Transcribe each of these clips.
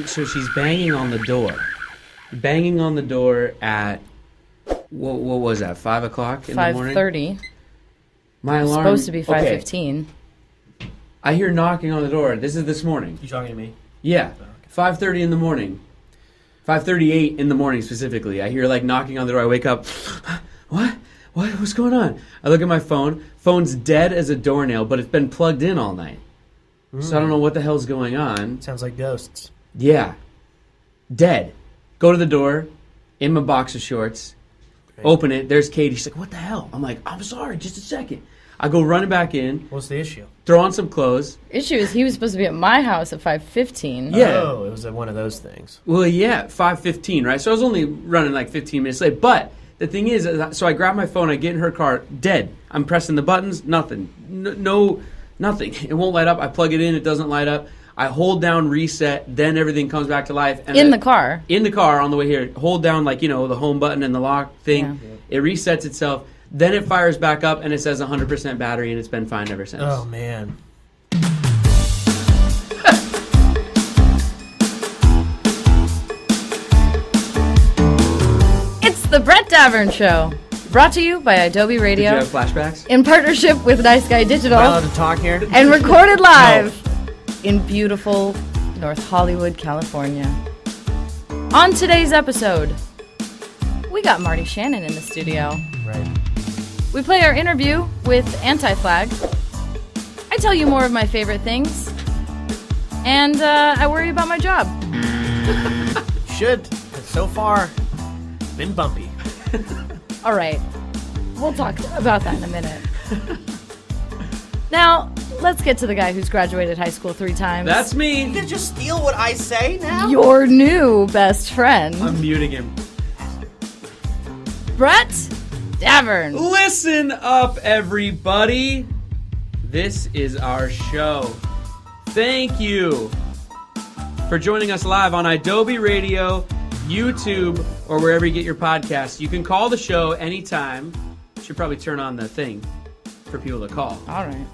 So she's banging on the door. Banging on the door at, what was that, 5 o'clock in the morning? 5:30. My alarm... Supposed to be 5:15. Okay. I hear knocking on the door. This is this morning. You talking to me? Yeah. 5:30 in the morning. 5:38 in the morning specifically. I hear like knocking on the door. I wake up. What? What's going on? I look at my phone. Phone's dead as a doornail, but it's been plugged in all night. So I don't know what the hell's going on. Sounds like ghosts. Yeah. Dead. Go to the door, in my boxer shorts, open it, there's Katie. She's like, what the hell? I'm like, I'm sorry, just a second. I go running back in. What's the issue? Throw on some clothes. Issue is he was supposed to be at my house at 5:15. Yeah. Oh, it was one of those things. Well, yeah, 5:15, right? So I was only running like 15 minutes late. But the thing is, so I grab my phone, I get in her car, dead. I'm pressing the buttons, nothing. No, nothing. It won't light up. I plug it in, it doesn't light up. I hold down reset, then everything comes back to life. And In the car? In the car on the way here. Hold down, like, the home button and the lock thing. Yeah. It resets itself. Then it fires back up, and it says 100% battery, and it's been fine ever since. Oh, man. It's the Brett Davern Show. Brought to you by Adobe Radio. Did you have flashbacks? In partnership with Nice Guy Digital. Am I allowed to talk here? And recorded live in beautiful North Hollywood, California. On today's episode, we got Marty Shannon in the studio. Right. We play our interview with Anti-Flag. I tell you more of my favorite things. And I worry about my job. Should. So far, been bumpy. All right. We'll talk about that in a minute. Now, let's get to the guy who's graduated high school 3 times. That's me. You can just steal what I say now? Your new best friend. I'm muting him. Brett Davern. Listen up, everybody. This is our show. Thank you for joining us live on Adobe Radio, YouTube, or wherever you get your podcasts. You can call the show anytime. Should probably turn on the thing for people to call. All right.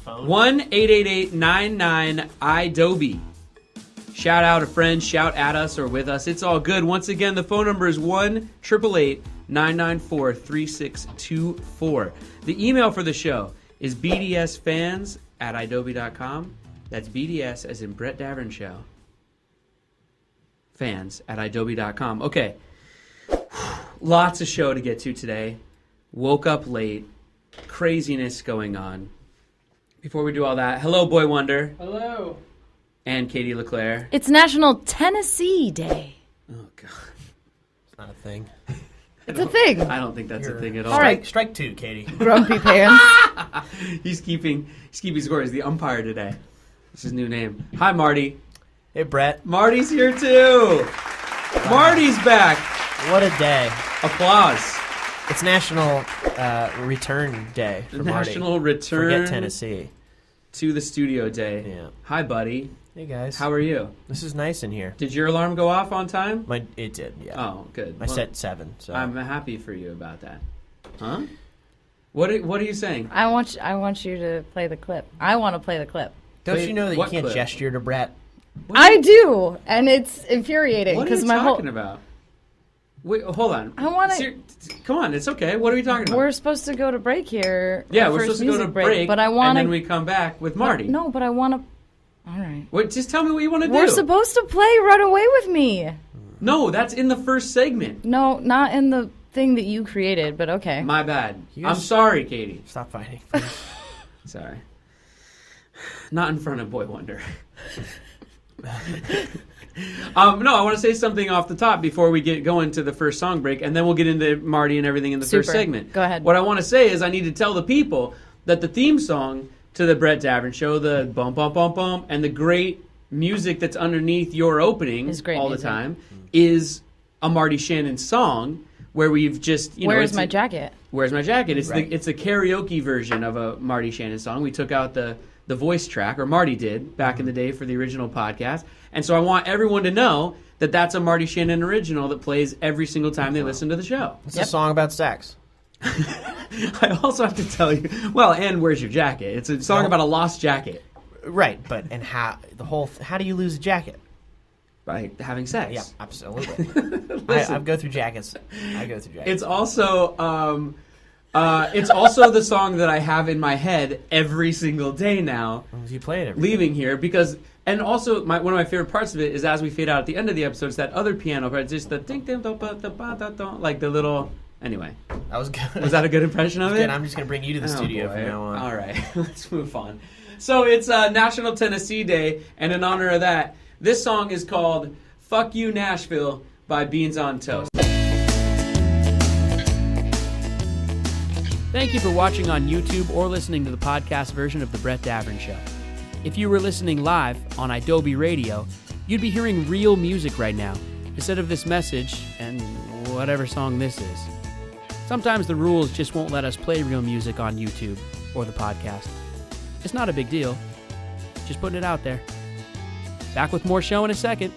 1-888-99-IDOBE. Shout out a friend, shout at us or with us. It's all good. Once again, the phone number is 1-888-994-3624. The email for the show is bdsfans@idobe.com. That's BDS as in Brett Davern Show. Fans@idobe.com. Okay. Lots of show to get to today. Woke up late. Craziness going on. Before we do all that, hello, Boy Wonder. Hello. And Katie LeClaire. It's National Tennessee Day. Oh, God. It's not a thing. It's a thing. I don't think that's a thing at all. All right. Strike 2, Katie. Grumpy pants. He's keeping score. He's the umpire today. That's his new name. Hi, Marty. Hey, Brett. Marty's here, too. Marty's back. What a day. Applause. It's National Return Day for Marty. National Return Forget Tennessee. to the studio day. Yeah. Hi, buddy. Hey, guys. How are you? This is nice in here. Did your alarm go off on time? It did, yeah. Oh, good. I set 7, so. I'm happy for you about that. Huh? What are you saying? I want you to play the clip. I want to play the clip. Don't you know that you What can't clip? gesture to Brett? I do, and it's infuriating What are you because my talking about? Wait, hold on. I wanna- Come on, it's okay. What are we talking about? We're supposed to go to break here. Yeah, our we're first supposed to go to music break, but I want and to. then we come back with Marty. No, but I want to. All right. What? Just tell me what you want to do. We're supposed to play "Run Away with Me." No, that's in the first segment. No, not in the thing that you created, but okay. My bad. You I'm just- sorry, Katie. Stop fighting, please. Sorry. Not in front of Boy Wonder. No, I want to say something off the top before we get going to the first song break, and then we'll get into Marty and everything in the first Super. segment. Go ahead. What I want to say is I need to tell the people that the theme song to the Brett Davern Show, the bump, bump, bump, bump, and the great music that's underneath your opening Is great all music. the time is a Marty Shannon song where we've just, Where's my jacket? Where's My Jacket? It's Right. it's a karaoke version of a Marty Shannon song. We took out the voice track, or Marty did, back in the day for the original podcast. And so I want everyone to know that that's a Marty Shannon original that plays every single time they listen to the show. It's a song about sex. I also have to tell you, well, and Where's Your Jacket? It's a song about a lost jacket. Right, but how do you lose a jacket? by having sex. Yeah, absolutely. I go through jackets. It's also it's also the song that I have in my head every single day now. You play it every leaving here because, and also one of my favorite parts of it is as we fade out at the end of the episode, it's that other piano part, just the ding ding like the little. Anyway, that was good. Was that a good impression of it? Good. I'm just gonna bring you to the studio from now on. All right, let's move on. So it's National Tennessee Day, and in honor of that, this song is called "Fuck You Nashville" by Beans on Toast. Thank you for watching on YouTube or listening to the podcast version of The Brett Davern Show. If you were listening live on Adobe Radio, you'd be hearing real music right now, instead of this message and whatever song this is. Sometimes the rules just won't let us play real music on YouTube or the podcast. It's not a big deal. Just putting it out there. Back with more show in a second.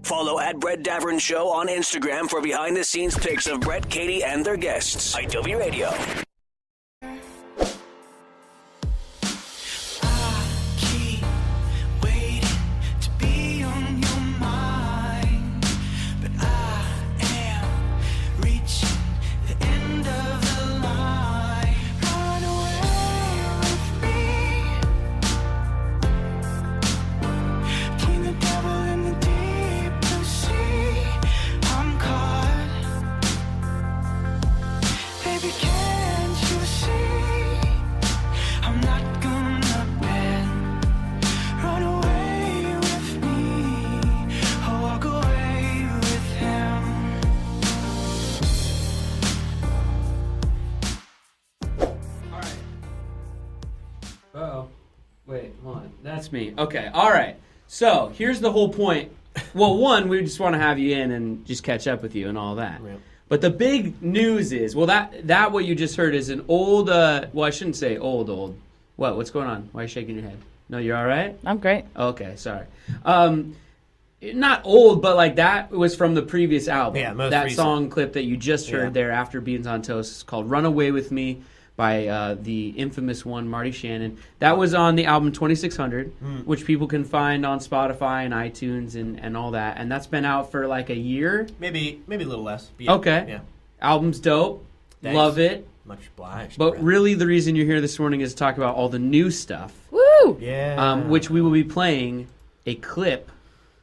Follow at Brett Davern Show on Instagram for behind-the-scenes pics of Brett, Katie, and their guests. Adobe Radio. That's me. Okay, all right. So here's the whole point. Well, one, we just want to have you in and just catch up with you and all that. Yep. But the big news is, well, that what you just heard is an old, well, I shouldn't say old. What? What's going on? Why are you shaking your head? No, you're all right? I'm great. Okay, sorry. Not old, but like that was from the previous album. Yeah, most that recent. Song clip that you just heard there after Beans on Toast is called "Run Away with Me" by the infamous one Marty Shannon. That was on the album 2600, which people can find on Spotify and iTunes and all that. And that's been out for like a year. Maybe a little less. Yeah. Okay. Yeah. Album's dope. Thanks. Love it. Much obliged. But really the reason you're here this morning is to talk about all the new stuff. Woo! Yeah. Which we will be playing a clip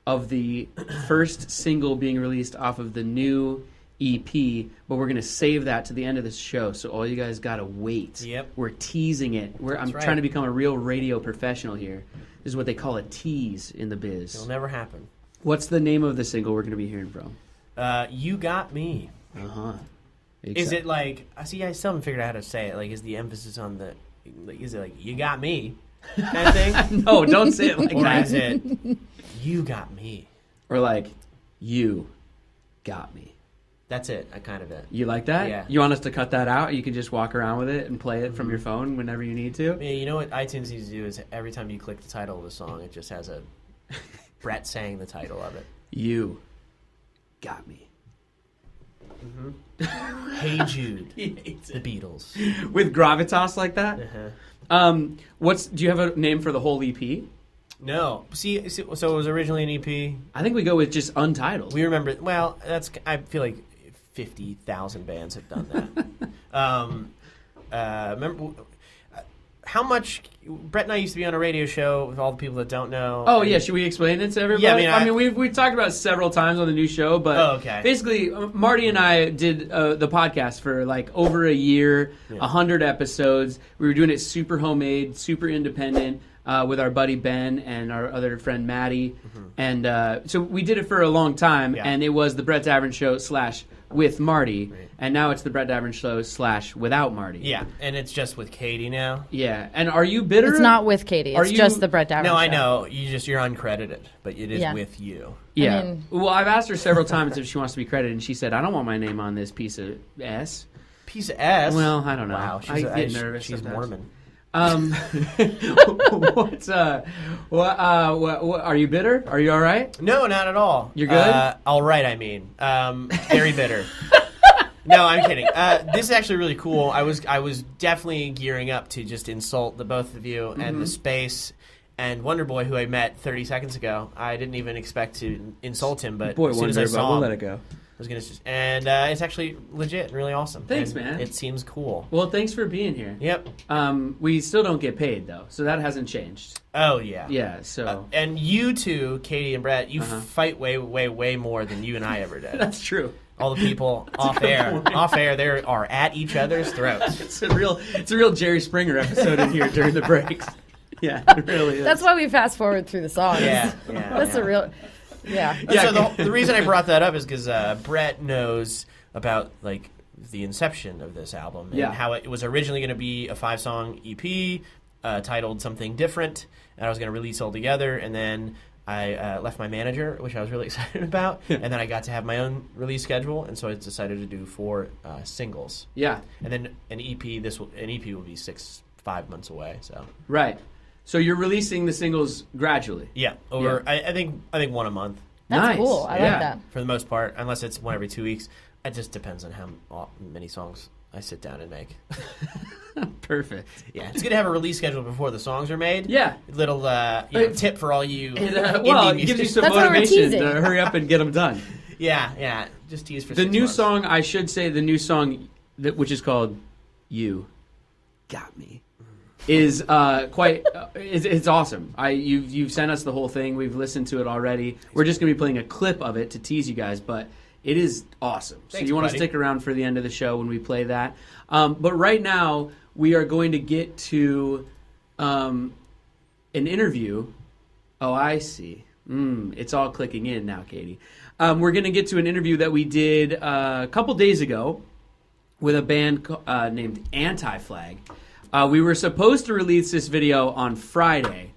of the first single being released off of the new EP, but we're going to save that to the end of this show, so all you guys got to wait. Yep. We're teasing it. I'm trying to become a real radio professional here. This is what they call a tease in the biz. It'll never happen. What's the name of the single we're going to be hearing from? You Got Me. Uh-huh. Is it like, I still haven't figured out how to say it. Like, is the emphasis on the, like, is it like, you got me kind of thing? No, don't say it like or that. Or is it, you got me? Or like, you got me. That's it. I kind of it. You like that? Yeah. You want us to cut that out? You can just walk around with it and play it from your phone whenever you need to? Yeah, you know what iTunes needs to do is every time you click the title of the song, it just has a Brett saying the title of it. You got me. Mm-hmm. Hey Jude. The Beatles. With gravitas like that? Uh-huh. Do you have a name for the whole EP? No. See, so it was originally an EP. I think we go with just Untitled. We remember. Well, I feel like 50,000 bands have done that. Remember how much Brett and I used to be on a radio show with all the people that don't know. Oh, yeah. Should we explain it to everybody? Yeah, I mean we've talked about it several times on the new show, but basically Marty and I did the podcast for like over a year, 100 episodes. We were doing it super homemade, super independent. With our buddy Ben and our other friend Maddie. And so we did it for a long time, and it was the Brett Davern Show / with Marty, and now it's the Brett Davern Show / without Marty. Yeah, and it's just with Katie now. Yeah, and are you bitter? It's not with Katie. It's just the Brett Davern Show. No, I know. You're uncredited, but it is with you. Yeah. I mean, well, I've asked her several times if she wants to be credited, and she said, I don't want my name on this piece of S. Piece of S? Well, I don't know. Wow, I get nervous She's sometimes. Mormon. What are you bitter? Are you all right? No, not at all. You're good? All right, I mean. Very bitter. No, I'm kidding. This is actually really cool. I was definitely gearing up to just insult the both of you and the space and Wonder Boy, who I met 30 seconds ago. I didn't even expect to insult him, but as soon as I saw him, we'll let it go. I was gonna and it's actually legit, really awesome. Thanks, and man. It seems cool. Well, thanks for being here. Yep. We still don't get paid though, so that hasn't changed. Oh yeah. Yeah. So. And you two, Katie and Brett, you fight way more than you and I ever did. That's true. All the people off air, they are at each other's throats. It's a real Jerry Springer episode in here during the breaks. Yeah, it really is. That's why we fast forward through the songs. Yeah. That's a real. Yeah. So the reason I brought that up is because Brett knows about like the inception of this album and how it was originally going to be a 5-song EP titled something different, and I was going to release all together, and then I left my manager, which I was really excited about, and then I got to have my own release schedule, and so I decided to do 4 singles. Yeah, and then an EP. An EP will be 5 months away. So right. So you're releasing the singles gradually. Yeah, over. Yeah. I think one a month. That's nice. Cool. I like that. For the most part, unless it's one every 2 weeks. It just depends on how many songs I sit down and make. Perfect. Yeah, it's good to have a release schedule before the songs are made. Yeah. Little tip for all you indie it gives you some That's motivation to hurry up and get them done. Yeah. Just tease for the 6 new months. song. I should say the new song, which is called "You Got Me," is quite. It's awesome. You've sent us the whole thing. We've listened to it already. We're just gonna be playing a clip of it to tease you guys, but it is awesome. Thanks, so you want to stick around for the end of the show when we play that. But right now we are going to get to an interview. Oh, I see. It's all clicking in now, Katie. We're going to get to an interview that we did a couple days ago with a band named Anti-Flag. We were supposed to release this video on Friday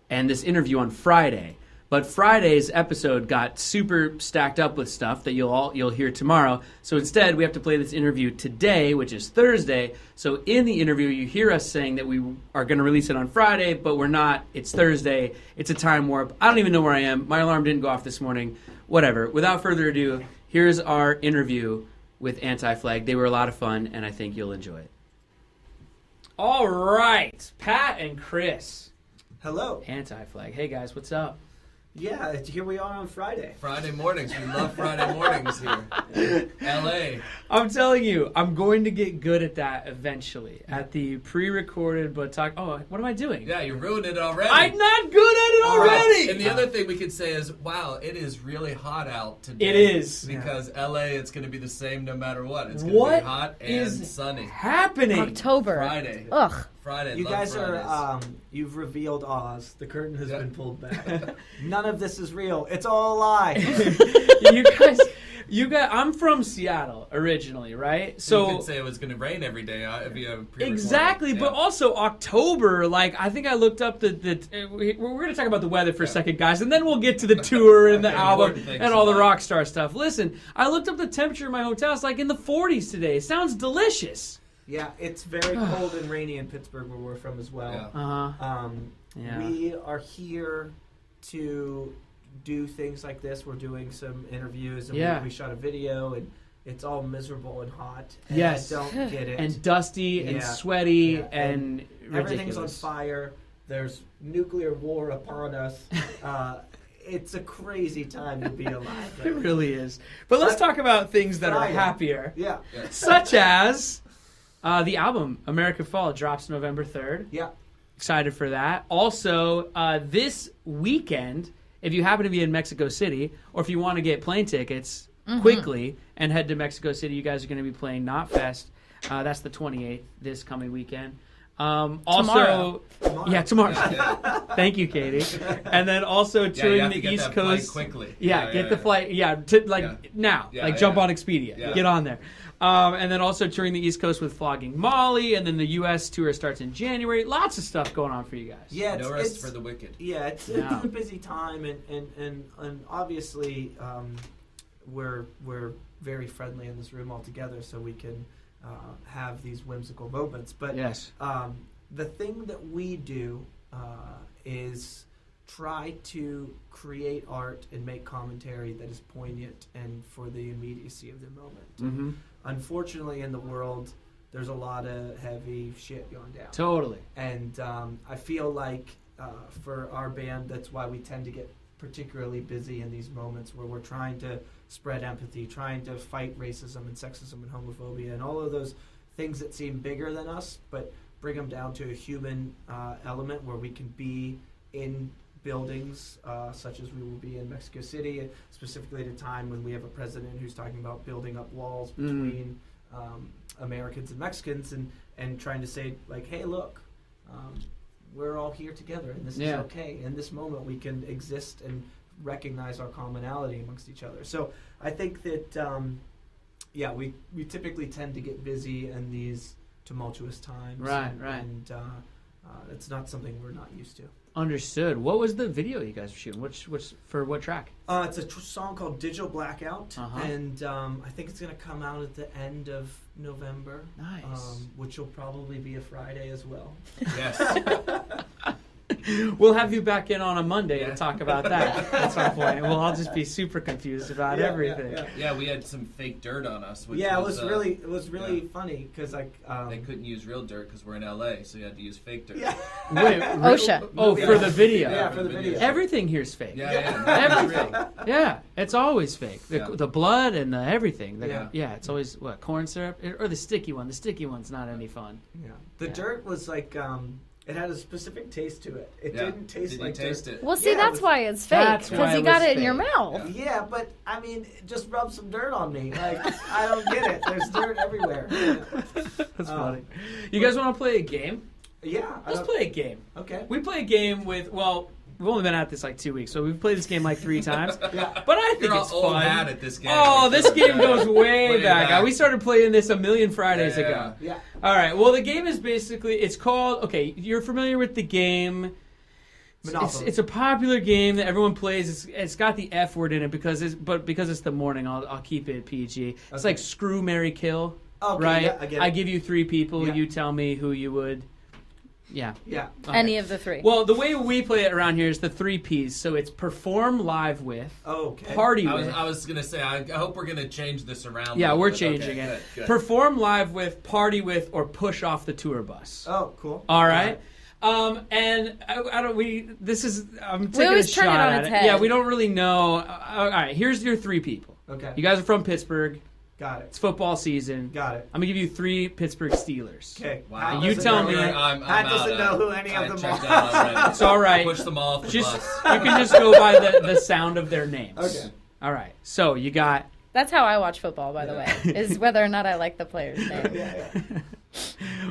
and this interview on Friday, but Friday's episode got super stacked up with stuff that you'll hear tomorrow. So instead, we have to play this interview today, which is Thursday. So in the interview, you hear us saying that we are going to release it on Friday, but we're not. It's Thursday. It's a time warp. I don't even know where I am. My alarm didn't go off this morning. Whatever. Without further ado, here's our interview with Anti-Flag. They were a lot of fun, and I think you'll enjoy it. All right, Pat and Chris. Hello. Anti-Flag. Hey, guys, what's up? Yeah, here we are on Friday. Friday mornings. We love Friday mornings here. L.A. I'm telling you, I'm going to get good at that eventually. At the pre-recorded but talk. Oh, what am I doing? Yeah, you ruined it already. I'm not good at it already! And the other thing we could say is, wow, it is really hot out today. It is. Because L.A., it's going to be the same no matter what. It's going to be hot and sunny. Happening? October. Friday. Ugh. Friday. You guys Fridays. are, you've revealed Oz. The curtain has been pulled back. None of this is real. It's all a lie. You guys, I'm from Seattle originally, right? So you could say it was going to rain every day if you have pre-recorded. Exactly, but also October, like, I think I looked up we're going to talk about the weather for a second, guys, and then we'll get to the tour and the album and all the rock star stuff. Listen, I looked up the temperature in my hotel. It's like in the 40s today. It sounds delicious. Yeah, it's very cold and rainy in Pittsburgh, where we're from as well. Yeah. We are here to do things like this. We're doing some interviews, and we shot a video, and it's all miserable and hot. And yes. I don't get it. And dusty and sweaty and ridiculous. Everything's on fire. There's nuclear war upon us. It's a crazy time to be alive. It really is. But let's talk about things that are happier. Yeah. Such as the album, America Fall, drops November 3rd. Yeah. Excited for that. Also, this weekend, if you happen to be in Mexico City, or if you want to get plane tickets quickly and head to Mexico City, you guys are going to be playing Knotfest. That's the 28th, this coming weekend. Tomorrow. Yeah, tomorrow. Thank you, Katie. And then also touring the East Coast. Quickly. Get the flight. Now. Jump on Expedia. Yeah. Get on there. And then also touring the East Coast with Flogging Molly, and then the U.S. tour starts in January. Lots of stuff going on for you guys. Yeah, no rest for the wicked. Yeah, it's a busy time, and obviously we're very friendly in this room all together, so we can have these whimsical moments. But yes. The thing that we do is try to create art and make commentary that is poignant and for the immediacy of the moment. Mm-hmm. Unfortunately, in the world, there's a lot of heavy shit going down. Totally. And I feel like for our band, that's why we tend to get particularly busy in these moments where we're trying to spread empathy, trying to fight racism and sexism and homophobia and all of those things that seem bigger than us, but bring them down to a human element where we can be in buildings such as we will be in Mexico City, specifically at a time when we have a president who's talking about building up walls between Americans and Mexicans and trying to say, like, hey, look, we're all here together and this is okay. In this moment, we can exist and recognize our commonality amongst each other. So I think that, we typically tend to get busy in these tumultuous times. Right. And it's not something we're not used to. Understood. What was the video you guys were shooting? Which for what track? It's a song called Digital Blackout, and I think it's going to come out at the end of November. Nice. Which will probably be a Friday as well. Yes. We'll have you back in on a Monday to talk about that at some point. We'll all just be super confused about everything. Yeah, we had some fake dirt on us. Which it was really funny because they couldn't use real dirt because we're in LA, so you had to use fake dirt. Yeah. Wait, OSHA. Oh, for the video. Yeah, for the video. Everything here's fake. Yeah. Everything. Yeah, it's always fake. The blood and everything. It's always corn syrup or the sticky one. The sticky one's not any fun. Yeah. The dirt was like it had a specific taste to it. It didn't taste like taste dirt. it? Well, see, that's why it's fake, because you got it in your mouth. Yeah, but I mean, just rub some dirt on me. Like, I don't get it. There's dirt everywhere. That's funny. You guys want to play a game? Yeah. Let's play a game. Okay. We play a game with, we've only been at this like 2 weeks, so we've played this game like 3 times. But I think it's old fun. hat at this game. Oh, this game goes way back. back. We started playing this a million Fridays ago. Yeah. All right. Well, the game is basically, it's called, okay, you're familiar with the game. It's a popular game that everyone plays. It's got the F word in it because it's the morning, I'll keep it PG. It's like Screw, Marry, Kill. Okay, right? yeah, I get it. I give you 3 people. Yeah. You tell me who you would. Yeah. Yeah. Okay. Any of the 3. Well, the way we play it around here is the 3 Ps. So it's perform live with, party with. I was gonna say, I hope we're gonna change this around. Yeah, we're bit. changing Okay, it. Good. Perform live with, party with, or push off the tour bus. Oh, cool. All right. And I'm taking always a turn it shot on at its it. head. Yeah, we don't really know. All right, here's your 3 people. Okay. You guys are from Pittsburgh. Got it. It's football season. Got it. I'm gonna give you 3 Pittsburgh Steelers. Okay. Wow. You tell me. Pat doesn't know who any of them checked are. out already. It's all right. Push them off the bus. You can just go by the sound of their names. Okay. All right. So you got. That's how I watch football, by the way, is whether or not I like the player's name.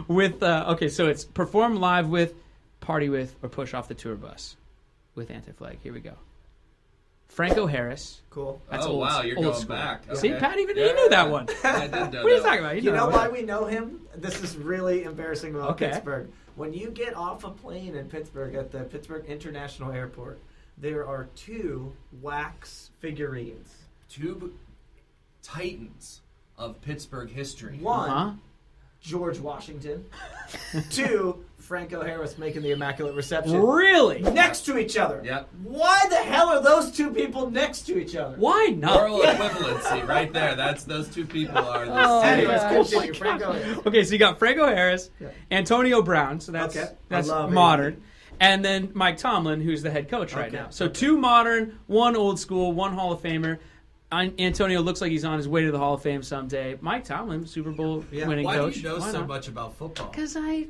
With okay, so it's perform live with, party with, or push off the tour bus with Anti-Flag. Here we go. Franco Harris. Cool. That's oh, old, wow, you're old going school. back. See, Okay. Pat, even he knew that one. I did know What are you that. talking about? You know that why one. we know him? This is really embarrassing about Okay. Pittsburgh. When you get off a plane in Pittsburgh at the Pittsburgh International Airport, there are 2 wax figurines. 2 titans of Pittsburgh history. 1, George Washington. 2, Franco Harris making the Immaculate Reception. Really? Next to each other. Yep. Why the hell are those 2 people next to each other? Why not? Moral equivalency, right there. That's those 2 people are the Oh, same. Anyways, gosh. continue. Franco Harris. Okay, so you got Franco Harris, Yeah. Antonio Brown, so that's Okay. that's I love modern, it. and then Mike Tomlin, who's the head coach right Okay. now. So 2 modern, 1 old school, 1 Hall of Famer. Antonio looks like he's on his way to the Hall of Fame someday. Mike Tomlin, Super Bowl winning Why coach. do you know Why so not? much about football? Because I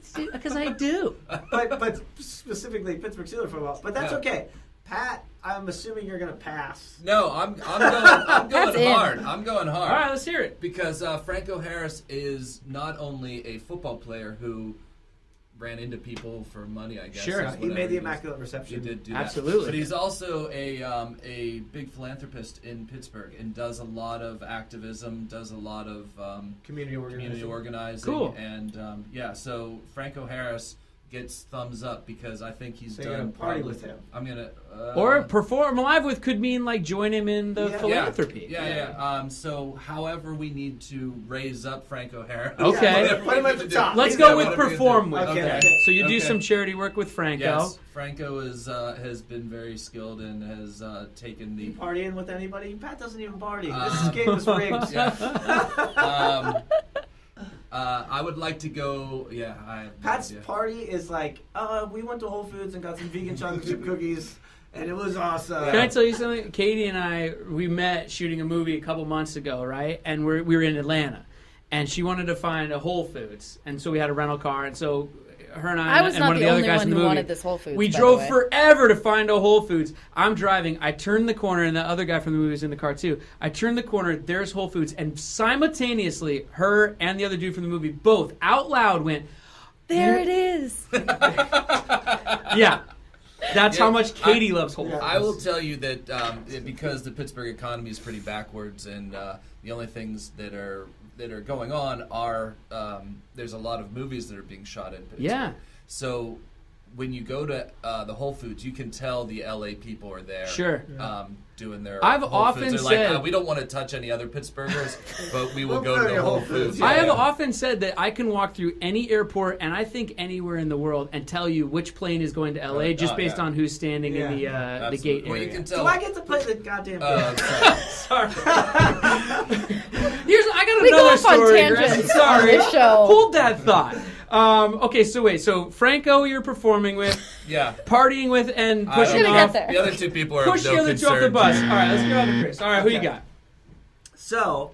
do. But specifically Pittsburgh Steelers football. But that's Yeah. okay. Pat, I'm assuming you're going to pass. No, I'm That's going in. hard. I'm going hard. All right, let's hear it. Because Franco Harris is not only a football player who ran into people for money, I guess. Sure. is He whatever made the it is. Immaculate Reception. He did do Absolutely. that. But he's also a big philanthropist in Pittsburgh and does a lot of activism, does a lot of Community community organizing. Cool. And so Franco Harris gets thumbs up because I think he's So you're done gonna party probably- with him. I'm gonna Or perform live with could mean like join him in the philanthropy. Yeah. So, however, we need to raise up Franco Harris. Okay. Whatever Put him we at need the to top. do. Let's Yeah, go with whatever we perform do. with. Okay. So you do Okay. some charity work with Franco. Yes, Franco has been very skilled and has taken the. You partying with anybody? Pat doesn't even party. Uh, This game is rigged. I would like to go. Yeah, I. have no Pat's idea. party is like, we went to Whole Foods and got some vegan chocolate chip cookies, and it was awesome. Can I tell you something? Katie and we met shooting a movie a couple months ago, right? And we were in Atlanta, and she wanted to find a Whole Foods, and so we had a rental car, and so her and I was and not one of the the other only guys one in the who movie, wanted this Whole Foods. we by the drove way. forever to find a Whole Foods. I'm driving. I turn the corner, and the other guy from the movie was in the car too. I turn the corner. There's Whole Foods, and simultaneously, her and the other dude from the movie both out loud went, There it is. "Yeah." That's Yeah, how much Katie loves Whole Foods. I will tell you that because the Pittsburgh economy is pretty backwards, and the only things that are going on are there's a lot of movies that are being shot in Pittsburgh. Yeah. So when you go to the Whole Foods, you can tell the LA people are there. Sure. Doing their. I've Whole often Foods. They're said- like, we don't want to touch any other Pittsburghers, but we will We'll go go to to Whole Whole Foods. Foods. I have Yeah. often said that I can walk through any airport and I think anywhere in the world and tell you which plane is going to LA just based yeah. on who's standing in the Absolutely. gate Well, area. you can Do tell. I get to play the goddamn game? Sorry. I got We go another off on story. tangents Grace. Sorry. on this show. Hold that thought. Okay, so wait. So Franco, you're performing with, Yeah. partying with, and I pushing don't gonna off. get there. The other two people are Push of the no other two off the concern bus. to All me. right, let's go on to Chris. All right, who you Okay. got? So,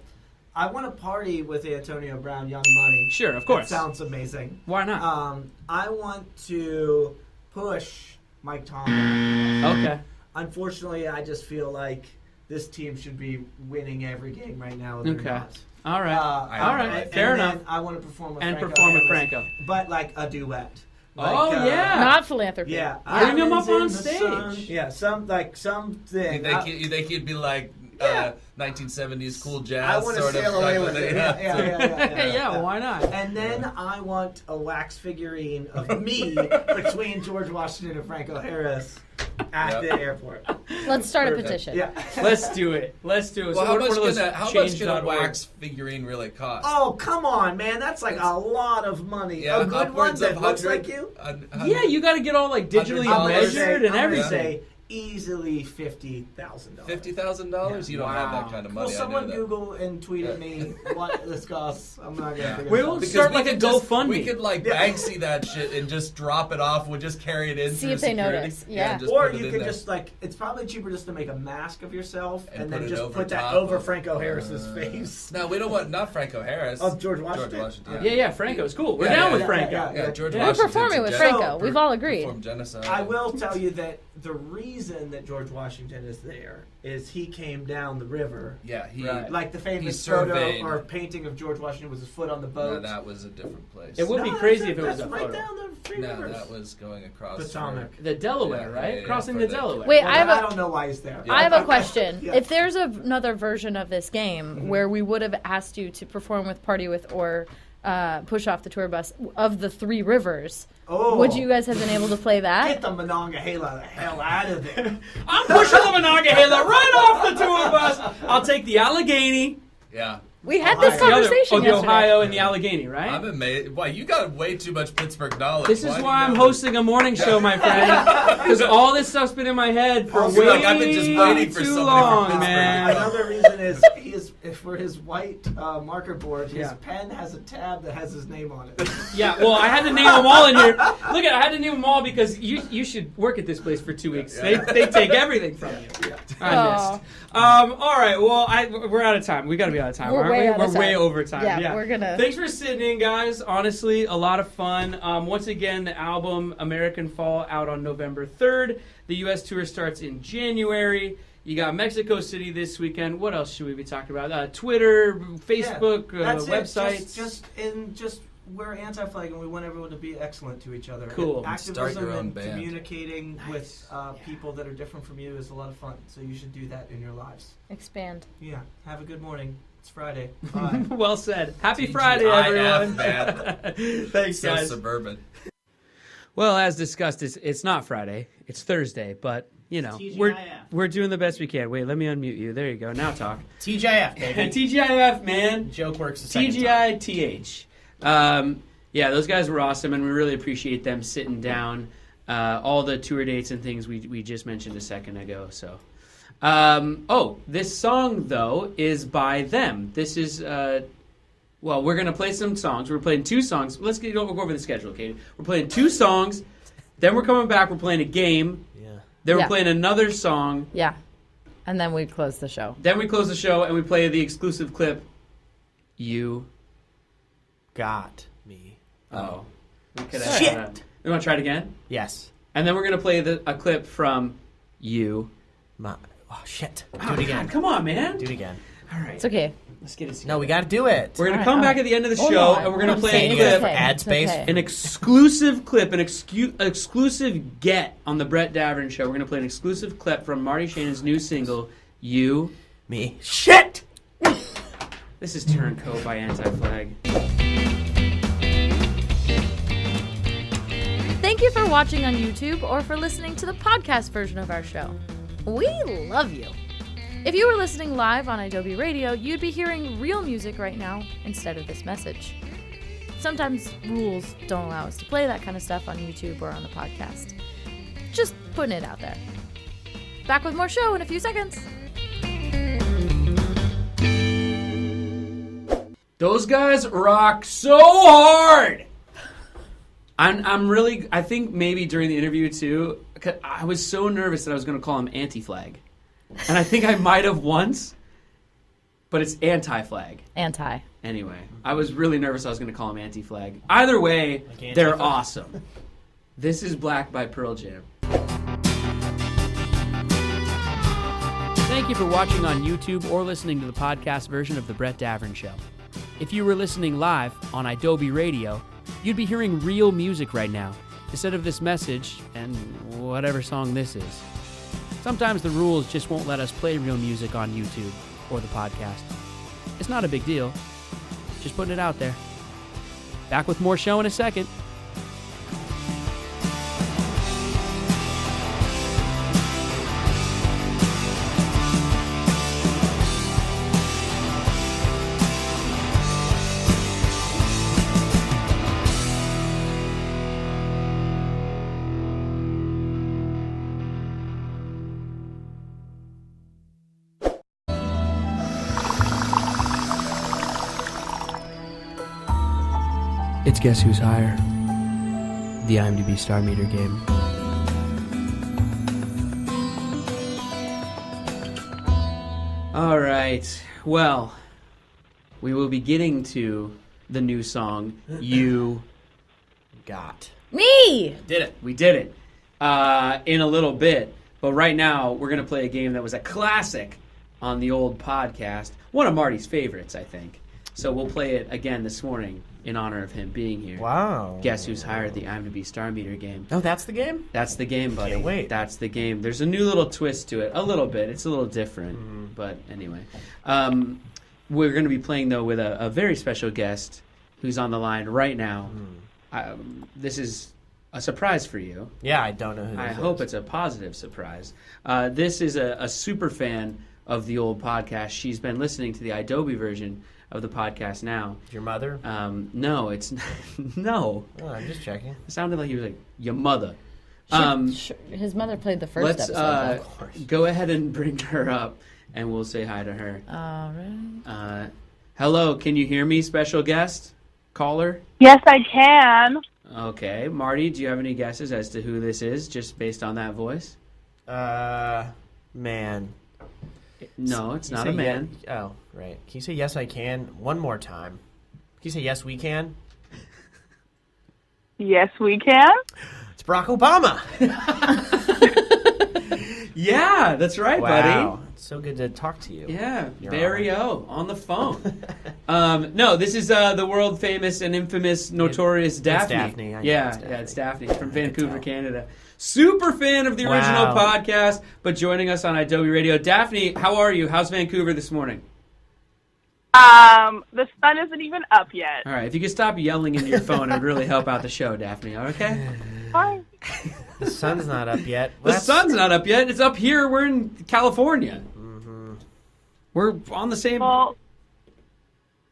I want to party with Antonio Brown, Young Money. Sure, of course. That sounds amazing. Why not? I want to push Mike Tomlin. Okay. Unfortunately, I just feel like this team should be winning every game right now. And Okay. they're not. All right. All right. Fair and enough. then I want to perform with And Franco perform with Harris, Franco. but like a duet. Oh, yeah. Not philanthropy. Yeah, Bring him up Islands on in the sun. stage. Yeah, something. You think he'd be like 1970s cool I jazz want to sort of sail type away of with thing? it. Yeah. Yeah, why not? And then I want a wax figurine of me between George Washington and Franco Harris at the airport. Let's start a Perfect. petition. Yeah. Let's do it. Let's do it. Well, So how one of those much can a change.org. wax figurine really cost? Oh, come on, man. That's like a lot of money. Yeah, a good one upwards that of looks 100 like you? Yeah, you got to get all like digitally $100 measured and I'm gonna everything. say easily $50,000. $50,000? You don't have that kind of money. Will someone I know that. Google and tweet at me what this costs? I'm not gonna figure We'll this out. start we like a could just- GoFundMe. We could like Yeah. Banksy that shit and just drop it off. We'll just carry it in. See through if they security. notice. Yeah. just Or put it you in could there. just like, it's probably cheaper just to make a mask of yourself And and put then it just over put that top over of- Franco Harris's face. No, we don't want not Franco Harris. Oh, George Washington? Yeah, Franco's cool. We're Yeah, down yeah, with yeah, Franco. yeah. George Yeah. We're Washington's performing a with gen- Franco. We've all agreed. Performed genocide. I will tell you that the reason that George Washington is there is he came down the river. Yeah, he. Right. Like the famous surveyed. photo or painting of George Washington with his foot on the No, boat. that was a different place. It would be No, crazy that's if it was that's a right photo. down the three No, rivers. that was going across Potomac. The Delaware, Yeah, right? yeah, Crossing for the the- Delaware. Wait, Well, I have I a don't know why he's there. I have a question. Yeah. If there's another version of this game where we would have asked you to perform with, party with, or push off the tour bus of the three rivers, Oh. would you guys have been able to play Get that? the Monongahela the hell out of there. I'm pushing the Monongahela right off the tour bus. I'll take the Allegheny. Yeah. We had this Ohio. conversation the yesterday. Ohio and the Allegheny, right? I'm amazed. Why, you got way too much Pittsburgh knowledge. This is do why you I'm know hosting a morning show, my friend. Because all this stuff's been in my head for Also, way like, I've been just waiting for too somebody from long, Pittsburgh. man. Another reason is for his white marker board, his Yeah. pen has a tab that has his name on it. Yeah, well, I had to name them all in here. Look, I had to name them all because you should work at this place for 2 weeks. They take everything from you. I missed. All right, well, we're out of time. We got to be out of time, We're aren't way we? out of We're way time. over time. Yeah, we're gonna- Thanks for sitting in, guys. Honestly, a lot of fun. Once again, the album American Fall out on November 3rd. The U.S. tour starts in January. You got Mexico City this weekend. What else should we be talking about? Twitter, Facebook, That's it. websites. Just we're anti-flag and we want everyone to be excellent to each other. Cool. And Start activism your own and band. communicating with people that are different from you is a lot of fun. So you should do that in your lives. Expand. Yeah. Have a good morning. It's Friday. Bye. Well said. Happy TGIF, Friday, everyone. man. Thanks, So guys. suburban. Well, as discussed, it's not Friday. It's Thursday, but, you know, we're doing the best we can. Wait, let me unmute you. There you go. Now talk. TGIF, baby. TGIF, man. Joke works the second time. TGITH. Yeah, those guys were awesome, and we really appreciate them sitting down. All the tour dates and things we just mentioned a second ago. So, this song though is by them. This is well, we're gonna play some songs. We're playing 2 songs. Let's go over the schedule, Katie. We're playing 2 songs. Then we're coming back. We're playing a game. Yeah. Then we're playing another song. Yeah. And then we close the show. Then we close the show and we play the exclusive clip. You got me. Oh. We could Shit. You want to try it again? Yes. And then we're going to play a clip from you. Shit. Do Oh, it again. God, come on, man. Do it again. All right. It's okay. Let's get it. No, we got to do it. We're going to All come right, back at the end of the Hold show, on. and we're going to play saying a you guys clip. for ad space. Okay. An exclusive clip, an exclusive get on the Brett Davern show. We're going to play an exclusive clip from Marty Shannon's new single, You. Me. Shit! This is Turncoat by Anti-Flag. Thank you for watching on YouTube or for listening to the podcast version of our show. We love you. If you were listening live on Adobe Radio, you'd be hearing real music right now instead of this message. Sometimes rules don't allow us to play that kind of stuff on YouTube or on the podcast. Just putting it out there. Back with more show in a few seconds. Those guys rock so hard. I think maybe during the interview too, 'cause I was so nervous that I was going to call him Anti-Flag. And I think I might have once, but it's Anti-Flag. Anti. Anyway, I was really nervous I was going to call him Anti-Flag. Either way, Like they're Antifa? awesome. This is Black by Pearl Jam. Thank you for watching on YouTube or listening to the podcast version of The Brett Davern Show. If you were listening live on Adobe Radio, you'd be hearing real music right now, instead of this message and whatever song this is. Sometimes the rules just won't let us play real music on YouTube or the podcast. It's not a big deal. Just putting it out there. Back with more show in a second. It's Guess Who's Higher, the IMDb Star Meter game. All right, well, we will be getting to the new song, You Got. Me! Did It. We did it in a little bit. But right now, we're going to play a game that was a classic on the old podcast. One of Marty's favorites, I think. So we'll play it again this morning in honor of him being here. Wow. Guess Who's Higher, the IMDb Star Meter game. Oh, that's the game? That's the game, buddy. Can't wait. That's the game. There's a new little twist to it. A little bit. It's a little different. But anyway. We're going to be playing, though, with a very special guest who's on the line right now. This is a surprise for you. Yeah, I don't know who this I is. hope it's a positive surprise. This is a super fan of the old podcast. She's been listening to the Adobe version of the podcast now. Your mother? No, it's no. Oh, I'm just checking. It sounded like he was like, your mother. His mother played the first Let's episode. Of course. go ahead and bring her up, and we'll say hi to her. All right. Hello, can you hear me, special guest? Caller? Yes, I can. Okay. Marty, do you have any guesses as to who this is, just based on that voice? Man. No, it's Can you not say a man. Oh, right. Can you say yes, I can one more time? Can you say yes, we can? Yes, we can. It's Barack Obama. Yeah, that's right, Wow. It's so good to talk to you. buddy. Yeah, Your Barry O on the phone. No, this is the world famous and infamous, notorious Daphne. Daphne. I know Yeah, it's Daphne. it's Daphne from I can Vancouver, tell. Canada. Super fan of the original Wow. podcast, but joining us on Adobe Radio. Daphne, how are you? How's Vancouver this morning? The sun isn't even up yet. All right, if you could stop yelling into your phone, it would really help out the show, Daphne. Okay? fine. The sun's not up yet. The sun's not up yet. It's up here. We're in California. Mm-hmm. We're on the same... Well,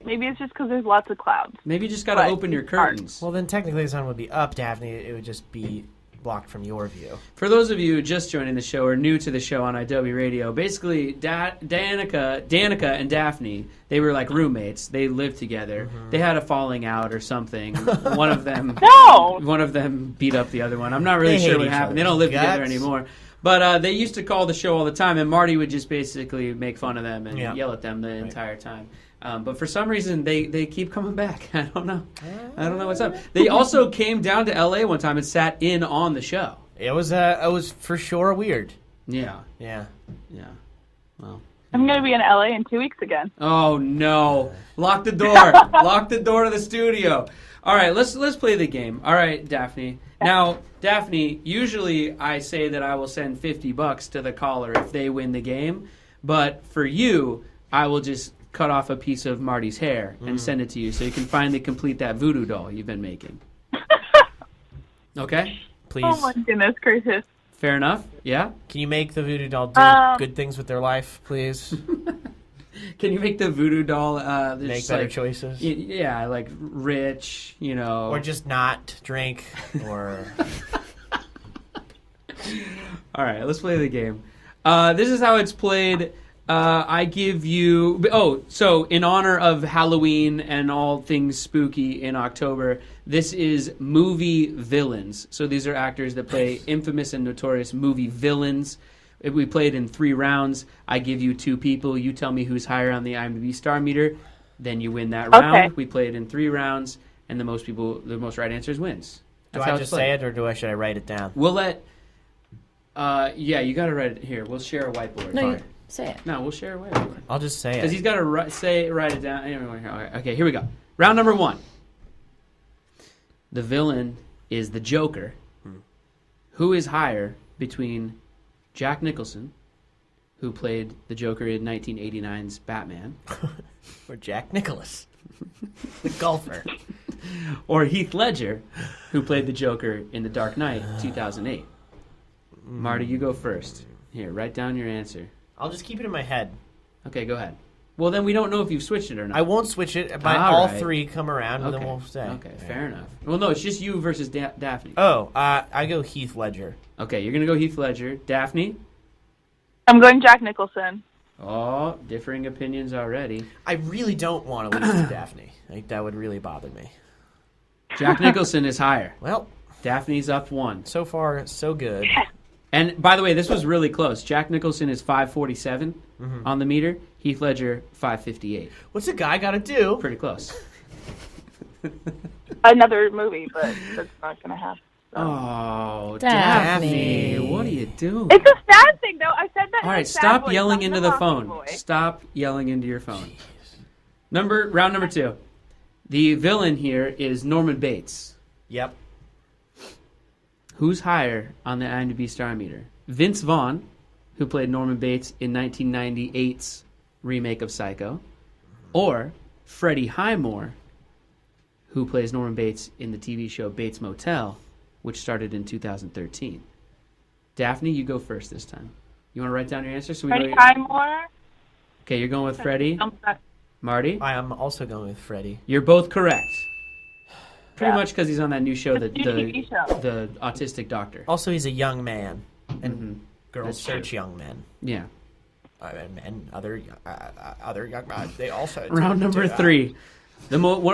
maybe it's just because there's lots of clouds. Maybe you just got to open your curtains. Well, then technically the sun would be up, Daphne. It would just be blocked from your view. For those of you just joining the show or new to the show on Adobe Radio, basically Danica and Daphne, they were like roommates. They lived together. Mm-hmm. They had a falling out or something. One of them beat up the other one. I'm not really sure what happened. They don't live together anymore. But they used to call the show all the time, and Marty would just basically make fun of them and yell at them the entire time. But for some reason, they keep coming back. I don't know. I don't know what's up. They also came down to L.A. one time and sat in on the show. It was for sure weird. Yeah. Yeah. Yeah. Well. I'm going to be in LA in 2 weeks again. Oh, no. Lock the door. Lock the door to the studio. All right, let's play the game. All right, Daphne. Now, Daphne, usually I say that I will send $50 to the caller if they win the game. But for you, I will just cut off a piece of Marty's hair and send it to you so you can finally complete that voodoo doll you've been making. Okay? Please. Oh my goodness gracious. Fair enough? Yeah? Can you make the voodoo doll do good things with their life, please? Can you make the voodoo doll make better choices? Yeah, like rich, you know. Or just not drink, or... All right, let's play the game. This is how it's played. I give you... Oh, so in honor of Halloween and all things spooky in October, this is movie villains. So these are actors that play infamous and notorious movie villains. We played in 3 rounds. I give you 2 people. You tell me who's higher on the IMDb star meter. Then you win that round. We played in 3 rounds, and the most right answers wins. That's do I just say it, or should I write it down? We'll let... yeah, you got to write it here. We'll share a whiteboard. No, say it. No, we'll share a whiteboard. I'll just say it. Because he's got to write it down. Okay, here we go. Round number 1. The villain is the Joker. Who is higher between Jack Nicholson, who played the Joker in 1989's Batman, or Jack Nicklaus, the golfer, or Heath Ledger, who played the Joker in The Dark Knight 2008? Marty, you go first. Here, write down your answer. I'll just keep it in my head. Okay, go ahead. Well, then we don't know if you've switched it or not. I won't switch it. All 3 come around, and then we'll say. Okay, fair enough. Well, no, it's just you versus Daphne. Oh, I go Heath Ledger. Okay, you're going to go Heath Ledger. Daphne? I'm going Jack Nicholson. Oh, differing opinions already. I really don't want to lose to Daphne. That would really bother me. Jack Nicholson is higher. Well, Daphne's up 1. So far, so good. And by the way, this was really close. Jack Nicholson is 547 on the meter. Heath Ledger, 558. What's a guy got to do? Pretty close. Another movie, but that's not going to happen. So. Oh, Daphne. Daphne, what are you doing? It's a sad thing, though. I said that. All right, stop yelling into the phone. Stop yelling into your phone. Round number 2. The villain here is Norman Bates. Yep. Who's higher on the IMDb star meter? Vince Vaughn, who played Norman Bates in 1998's remake of Psycho, or Freddie Highmore, who plays Norman Bates in the TV show Bates Motel, which started in 2013. Daphne, you go first this time. You want to write down your answer? So we Freddie know Highmore. Okay, you're going with Freddie. Marty? I am also going with Freddie. You're both correct. Pretty Yeah. much because he's on that new show, the TV show. the autistic doctor. Also, he's a young man, and girls That's search true. young men. Yeah. Men, other young men, they also. Round number 3.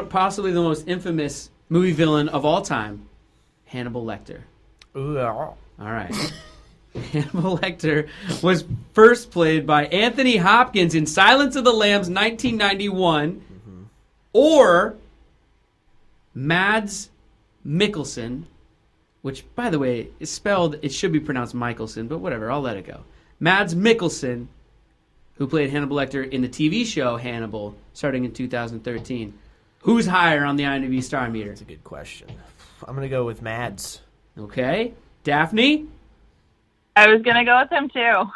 Possibly the most infamous movie villain of all time, Hannibal Lecter. Ooh, All right. Hannibal Lecter was first played by Anthony Hopkins in Silence of the Lambs 1991, or Mads Mikkelsen, which, by the way, is spelled, it should be pronounced Michelson, but whatever, I'll let it go. Mads Mikkelsen, who played Hannibal Lecter in the TV show Hannibal, starting in 2013. Who's higher on the IMDb star meter? that's a good question. I'm going to go with Mads. Okay. Daphne? I was going to go with him, too.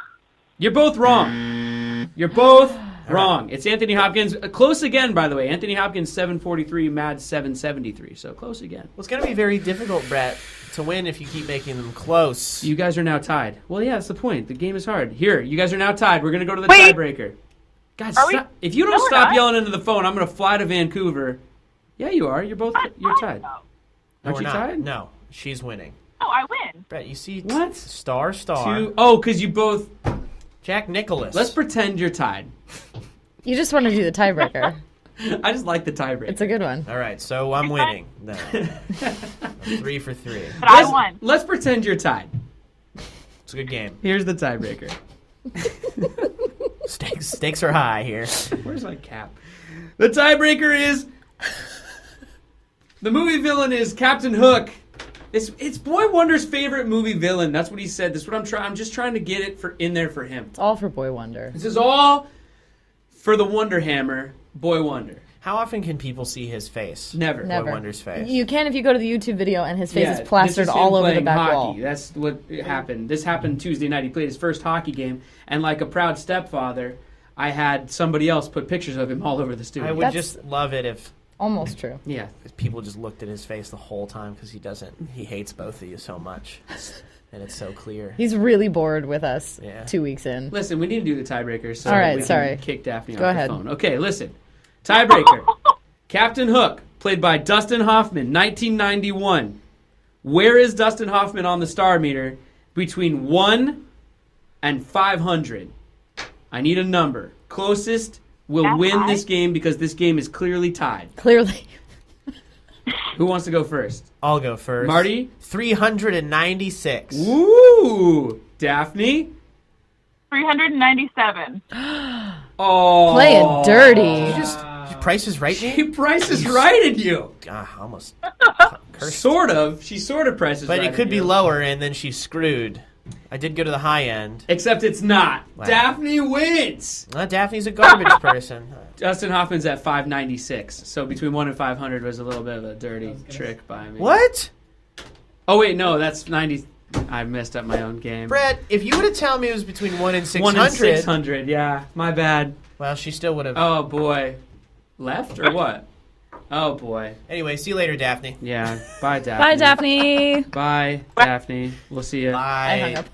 You're both wrong. You're both Wrong. It's Anthony Hopkins. Close again, by the way. Anthony Hopkins 743, Mads 773. So close again. Well, it's going to be very difficult, Brett, to win if you keep making them close. You guys are now tied. Well, yeah, that's the point. The game is hard. Here, you guys are now tied. We're going to go to the Wait. tiebreaker. Guys, Are we? stop. If you don't No, we're stop not. yelling into the phone, I'm going to fly to Vancouver. Yeah, you are. You're tied. No, Aren't we're you not. tied? No, she's winning. No, I win. Brett, you see What? star. Because you both... Jack Nicholas. Let's pretend you're tied. You just want to do the tiebreaker. I just like the tiebreaker. It's a good one. All right, so I'm winning. No. I'm 3 for 3. But I won. Let's pretend you're tied. It's a good game. Here's the tiebreaker. Stakes are high here. Where's my cap? The tiebreaker is... The movie villain is Captain Hook. It's Boy Wonder's favorite movie villain. That's what he said. That's what I'm trying. I'm just trying to get it in there for him. It's all for Boy Wonder. This is all for the Wonder Hammer, Boy Wonder. How often can people see his face? Never. Never. Boy Wonder's face. You can if you go to the YouTube video and his face Yeah, is plastered this is him all over the playing back hockey. wall. That's what happened. This happened Tuesday night. He played his first hockey game, and like a proud stepfather, I had somebody else put pictures of him all over the studio. I would That's- just love it if Almost true. Yeah. people just looked at his face the whole time because he hates both of you so much. And it's so clear. He's really bored with us Yeah. 2 weeks in. Listen, we need to do the tiebreaker. So All right, we can sorry. Kick Daphne Go off ahead. the phone. Okay, listen. Tiebreaker. Captain Hook, played by Dustin Hoffman, 1991. Where is Dustin Hoffman on the star meter between 1 and 500? I need a number. Closest will That's win high. this game because this game is clearly tied. Clearly. Who wants to go first? I'll go first. Marty? 396. Woo! Daphne? 397. Oh. Play it dirty. You just Price is Right She me? prices righted you. Almost. Cursed. Sort of. She sort of prices But righted it could be you. lower, and then she's screwed. I did go to the high end. Except it's not. Wow. Daphne wins. Daphne's a garbage person. Dustin Hoffman's at 596. So between 1 and 500 was a little bit of a dirty trick by me. What? Oh, wait, no, that's 90. I messed up my own game. Brett, if you would have told me it was between 1 and 600, 1 and 600, yeah. My bad. well, she still would have. Oh, boy. Left or what? Oh, boy. Anyway, see you later, Daphne. Yeah. Bye, Daphne. Bye, Daphne. Bye, Daphne. We'll see you. Bye. I hung up.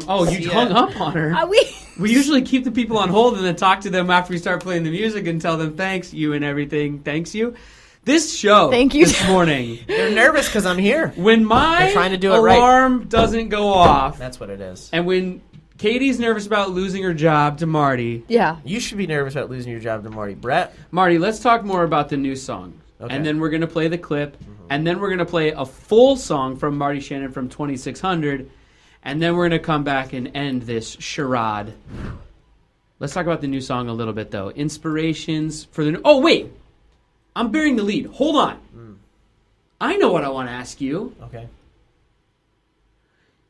Oh, See you ya. hung up on her. We We usually keep the people on hold and then talk to them after we start playing the music and tell them thanks you and everything. Thanks you. This show Thank you. this morning, They're nervous because I'm here. when my They're trying to do it right. alarm doesn't go off, That's what it is. and when Katie's nervous about losing her job to Marty, Yeah. You should be nervous about losing your job to Marty. Brett, Marty, let's talk more about the new song. Okay. And then we're going to play the clip, and then we're going to play a full song from Marty Shannon from 2600, and then we're going to come back and end this charade. Let's talk about the new song a little bit, though. Inspirations for the new... Oh, wait! I'm bearing the lead. Hold on. I know what I want to ask you. okay.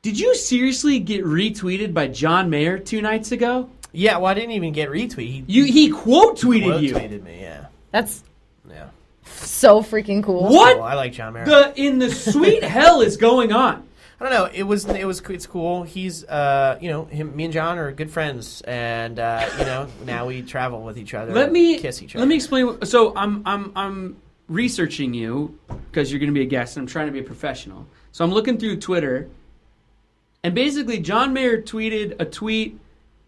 Did you seriously get retweeted by John Mayer 2 nights ago? Yeah, well, I didn't even get retweet. He quote tweeted you. tweeted me, yeah. That's Yeah. so freaking cool. What Well, I like John Mayer. in the sweet hell is going on? I don't know. It's cool. He's me and John are good friends, and now we travel with each other. Let me kiss each other. Let me explain. So I'm researching you because you're going to be a guest, and I'm trying to be a professional. So I'm looking through Twitter, and basically John Mayer tweeted a tweet,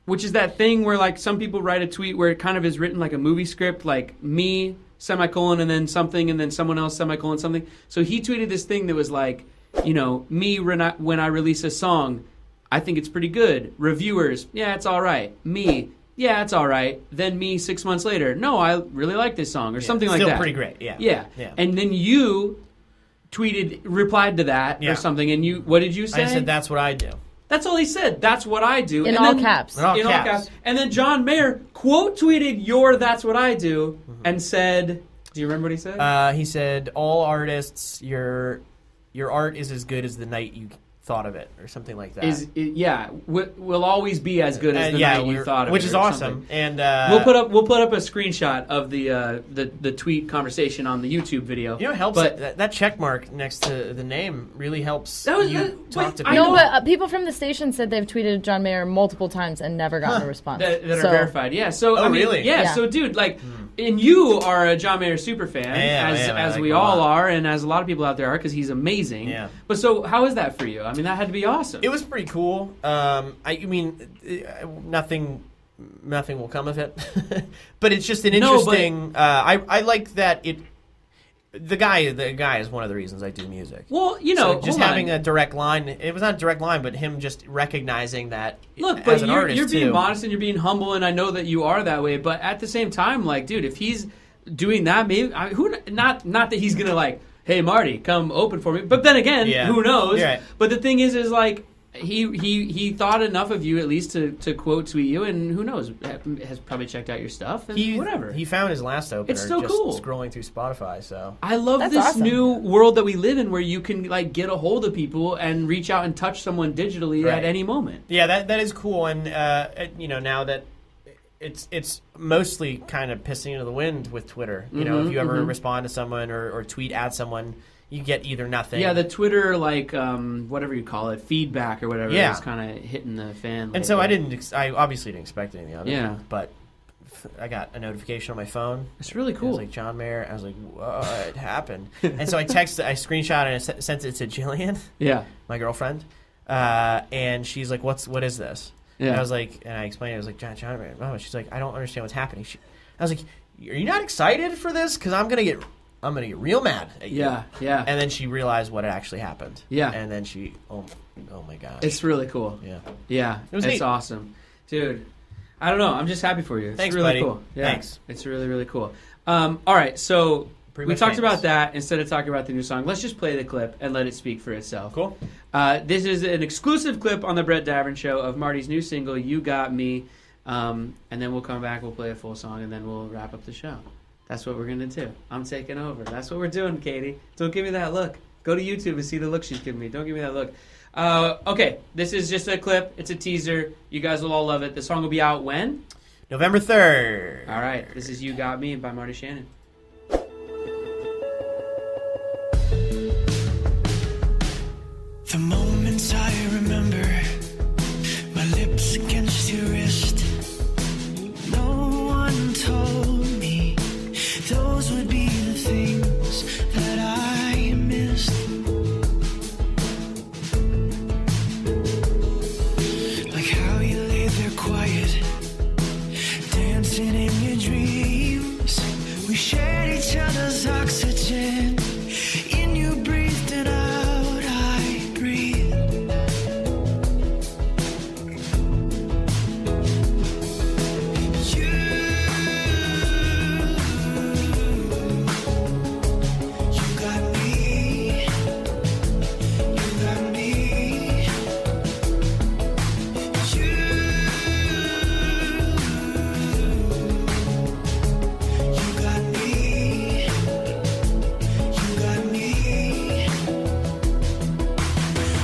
which is that thing where like some people write a tweet where it kind of is written like a movie script, like me semicolon and then something and then someone else semicolon something. So he tweeted this thing that was like, me when I release a song, I think it's pretty good. Reviewers, yeah, it's all right. Me, yeah, it's all right. Then me 6 months later, no, I really like this song or something like Still that. pretty great. Yeah. Yeah. Yeah. And then you replied to that Yeah. or something, and what did you say? I said that's what I do. That's all he said. That's what I do. In And all then- caps. In all caps. And then John Mayer quote tweeted your "That's what I do" and said, "Do you remember what he said?" He said, "All artists, your art is as good as the night you thought of it or something like that. Will always be as good as the night you thought of it, which is awesome. Something. And we'll put up a screenshot of the tweet conversation on the YouTube video. You know, it helps that check mark next to the name really helps talk to people. I know, but people from the station said they've tweeted John Mayer multiple times and never gotten a response. That are verified. Yeah. So really? Yeah. So dude, like, and you are a John Mayer super fan, as we all are, and as a lot of people out there are, because he's amazing. Yeah. But so, how is that for you? I mean, that had to be awesome. It was pretty cool. I mean, nothing will come of it, but it's just an interesting. I like that it. The guy is one of the reasons I do music. Well, you know, so just having a direct line. It was not a direct line, but him just recognizing that. Look, as but an artist you're being too. modest and you're being humble, and I know that you are that way. But at the same time, like, dude, if he's doing that, maybe not that he's gonna like, hey Marty, come open for me. But then again, who knows? Right. But the thing is like. He thought enough of you at least to quote tweet you, and who knows, has probably checked out your stuff and whatever. He found his last opener. It's so just cool. Scrolling through Spotify. So I love That's this awesome. new world that we live in, where you can like get a hold of people and reach out and touch someone digitally at any moment. Yeah, that is cool, and you know, now that it's mostly kind of pissing into the wind with Twitter. You know, if you ever respond to someone or tweet at someone, you get either nothing. Yeah, the Twitter, like, whatever you call it, feedback or whatever, is kind of hitting the fan. And so I obviously didn't expect anything of it. Yeah. But I got a notification on my phone. It's really cool. It was like, John Mayer. I was like, what happened? And so I screenshot and I sent it to Jillian, my girlfriend. And she's like, what is this? Yeah. And I was like, and I explained it. I was like, John Mayer. Oh, she's like, I don't understand what's happening. I was like, are you not excited for this? Because I'm gonna get real mad at you. Yeah. And then she realized what had actually happened. Yeah. And then she, oh my gosh. It's really cool. Yeah. It's neat. awesome. Dude, I don't know. I'm just happy for you. It's Thanks, really buddy. cool. Yeah. Thanks. It's really, really cool. All right, so Pretty we much talked famous. about that. Instead of talking about the new song, let's just play the clip and let it speak for itself. Cool. This is an exclusive clip on the Brett Davern Show of Marty's new single, You Got Me. And then we'll come back, we'll play a full song, and then we'll wrap up the show. That's what we're going to do. I'm taking over. That's what we're doing, Katie. Don't give me that look. Go to YouTube and see the look she's giving me. Don't give me that look. Okay, this is just a clip. It's a teaser. You guys will all love it. The song will be out when? November 3rd. All right. This is You Got Me by Marty Shannon. The moments I remember, my lips against your wrist. No one told me those would be the things that I missed. Like how you lay there quiet, dancing in your dreams. We shared each other's oxygen. In you breathed it out, I breathed. You got me. You got me. You got me. You got me.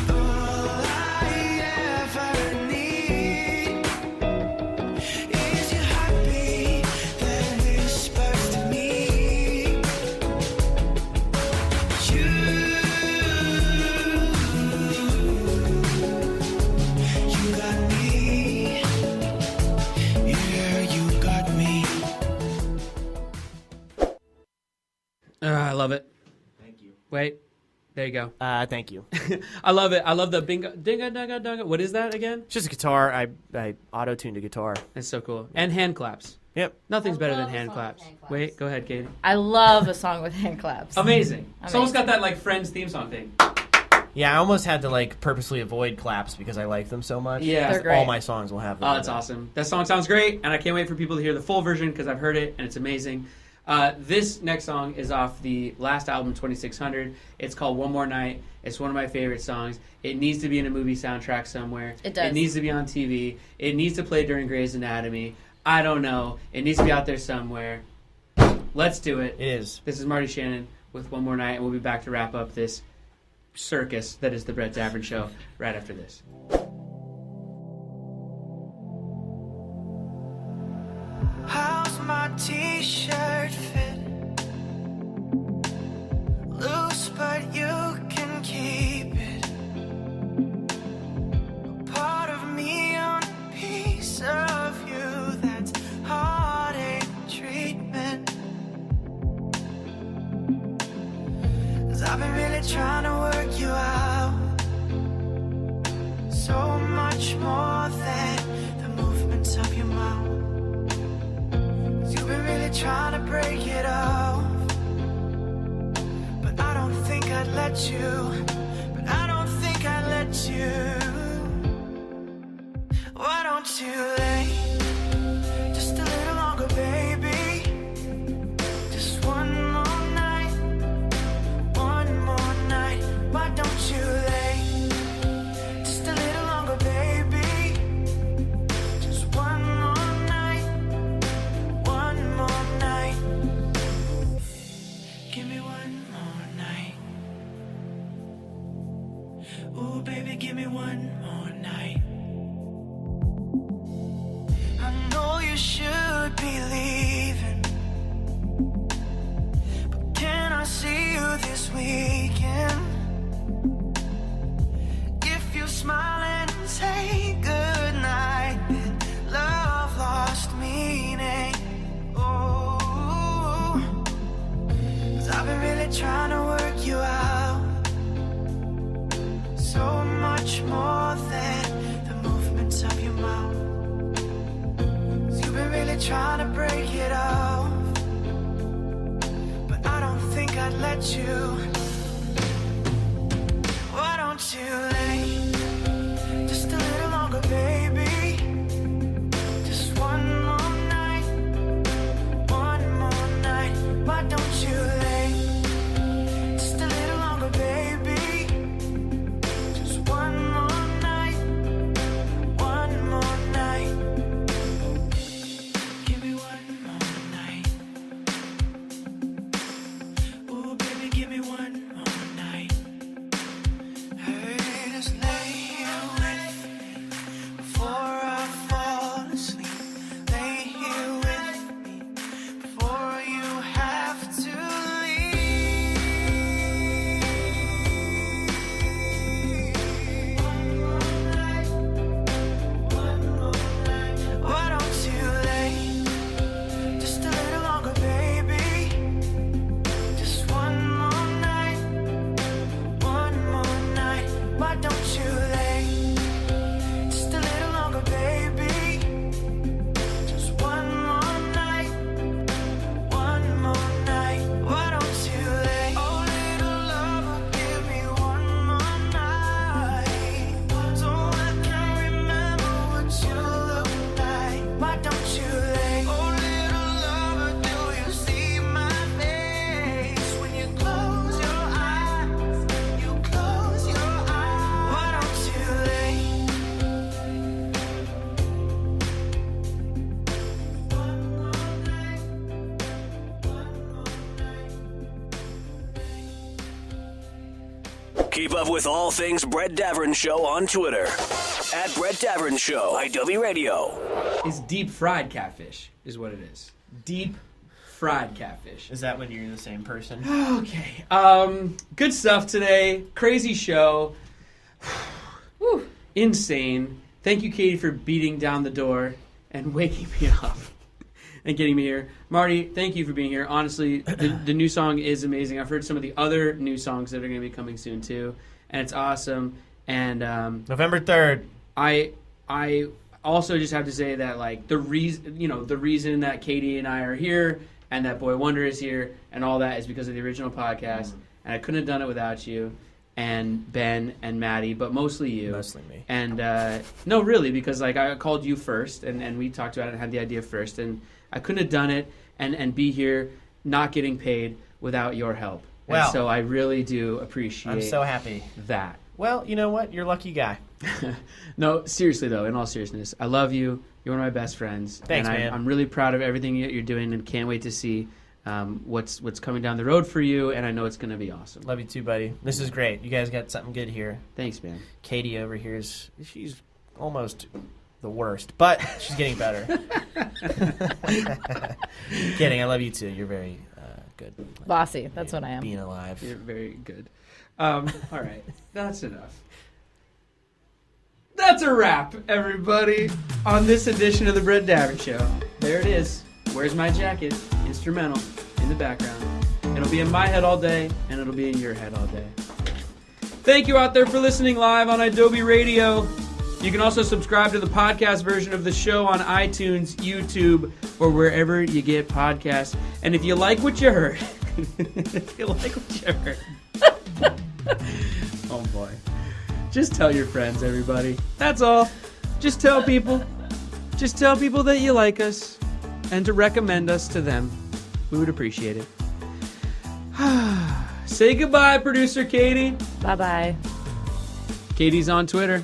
All I ever need is your heartbeat that whispers to me. You got me. Yeah, you got me. I love it. Thank you. Wait. There you go. Thank you. I love it. I love the bingo, dinga, dunga, dunga. What is that again? It's just a guitar. I auto-tuned a guitar. It's so cool. And hand claps. Yep. Nothing's better than love a hand song claps. with hand claps. Wait, go ahead, Katie. I love a song with hand claps. Amazing. It's almost got that like Friends theme song thing. Yeah, I almost had to like purposely avoid claps because I like them so much. Yeah. They're great. All my songs will have them. Oh, that's awesome. That song sounds great, and I can't wait for people to hear the full version because I've heard it, and it's amazing. This next song is off the last album, 2600. It's called One More Night. It's one of my favorite songs. It needs to be in a movie soundtrack somewhere. It does. It needs to be on TV. It needs to play during Grey's Anatomy. I don't know. It needs to be out there somewhere. Let's do it. It is. This is Marty Shannon with One More Night, and we'll be back to wrap up this circus that is the Brett Davern Show right after this. How's my t-shirt fit? Loose, but you can keep it. A part of me on a piece of you, that's heartache treatment. 'Cause I've been really trying to work you out. So much more than the movements of your mouth. You've been really trying to break it off, but I don't think I'd let you. But I don't think I'd let you. Why don't you lay just a little longer, baby? Just one more night, one more night. Why don't you lay just a little longer, baby? Just one more night. One more night. Give me one more night. Ooh, baby, give me one more night. I know you should be leaving, but can I see you this weekend? If you smile and say goodnight, then love lost meaning. Oh, 'cause I've been really trying to work you out. So much more than the movements of your mouth. 'Cause you've been really trying to break it off, but I don't think I'd let you. Why don't you lay just a little longer, baby? Just one more night, one more night. Why don't you lay just a little longer, baby? Just one more night, one more night. Give me one more night. Ooh, baby, give me one more night. Hey, just lay here with me before I fall asleep. Lay here with me before you have to leave. One more night, one more night. Why don't you lay just a little longer, baby? Just one more night, one more night. Why don't you lay just a little longer, baby? Just one more night, one more night. Why don't you lay? Oh, little lover, give me one more night. So I can remember what you look like. Why don't you lay? Oh, little lover, do you see my face when you close your eyes? You close your eyes. Why don't you lay? One more night, one more night. Keep up with all things Brett Davern Show on Twitter. At Brett Davern Show, IW Radio. Is deep fried catfish, is what it is. Deep fried catfish. Is that when you're the same person? Okay. Good stuff today. Crazy show. Whew. Insane. Thank you, Katie, for beating down the door and waking me up and getting me here. Marty, thank you for being here. Honestly, the new song is amazing. I've heard some of the other new songs that are going to be coming soon, too. And it's awesome. And November 3rd. I also just have to say that, like, the reason that Katie and I are here and that Boy Wonder is here and all that is because of the original podcast. And I couldn't have done it without you and Ben and Maddie, but mostly you. Mostly me. And no, really, because like I called you first and we talked about it and had the idea first. And I couldn't have done it and be here not getting paid without your help. Well, and so I really do appreciate I'm so happy. that. Well, you know what? You're a lucky guy. No, seriously though, in all seriousness, I love you. You're one of my best friends. Thanks, and man. I'm really proud of everything that you're doing and can't wait to see what's coming down the road for you, and I know it's going to be awesome. Love you too, buddy. This is great. You guys got something good here. Thanks, man. Katie over here she's almost the worst, but she's getting better. Kidding. I love you too. You're very good. Bossy. That's what I am. Being alive. You're very good. All right. That's enough. That's a wrap, everybody, on this edition of the Brett Davern Show. There it is. Where's My Jacket? Instrumental in the background. It'll be in my head all day, and it'll be in your head all day. Thank you out there for listening live on Adobe Radio. You can also subscribe to the podcast version of the show on iTunes, YouTube, or wherever you get podcasts. And if you like what you heard, oh boy. Just tell your friends, everybody. That's all. Just tell people. Just tell people that you like us and to recommend us to them. We would appreciate it. Say goodbye, producer Katie. Bye-bye. Katie's on Twitter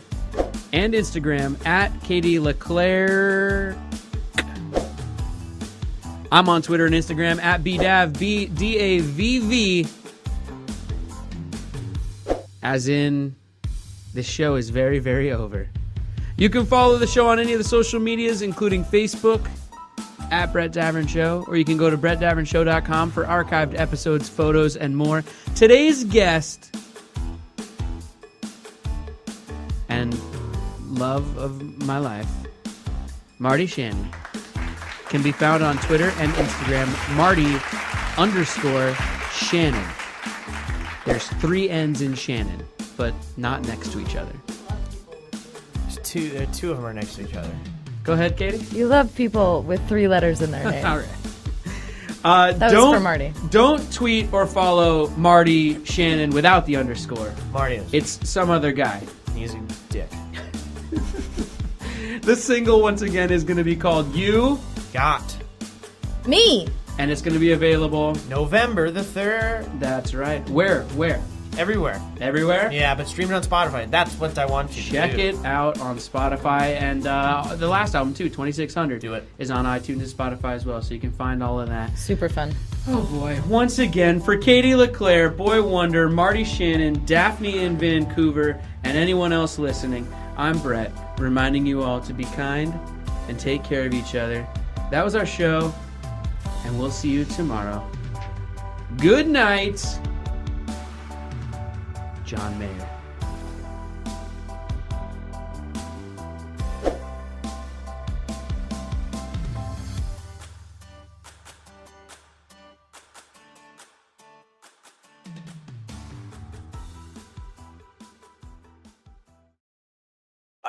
and Instagram at Katie Leclerc. I'm on Twitter and Instagram at BDAV, BDAVV. As in, this show is very, very over. You can follow the show on any of the social medias, including Facebook, at Brett Davern Show, or you can go to brettdavernshow.com for archived episodes, photos, and more. Today's guest and love of my life, Marty Shannon, can be found on Twitter and Instagram, Marty_Shannon. There's 3 N's in Shannon, but not next to each other. Two of them are next to each other. Go ahead, Katie. You love people with 3 letters in their name. All right. That was for Marty. Don't tweet or follow Marty Shannon without the underscore. Marty is. It's some other guy. He's a dick. The single, once again, is going to be called You. Got. Me. And it's going to be available November the 3rd. That's right. Where? Everywhere. Everywhere? Yeah, but stream it on Spotify. That's what I want you to do. Check it out on Spotify. And the last album, too, 2600, Do it. is on iTunes and Spotify as well, so you can find all of that. Super fun. Oh, boy. Once again, for Katie Leclerc, Boy Wonder, Marty Shannon, Daphne in Vancouver, and anyone else listening, I'm Brett, reminding you all to be kind and take care of each other. That was our show, and we'll see you tomorrow. Good night, John Mayer.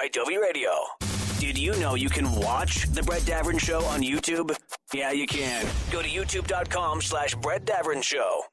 Adobe Radio. Did you know you can watch The Brett Davern Show on YouTube? Yeah, you can. Go to youtube.com/Brett Davern Show.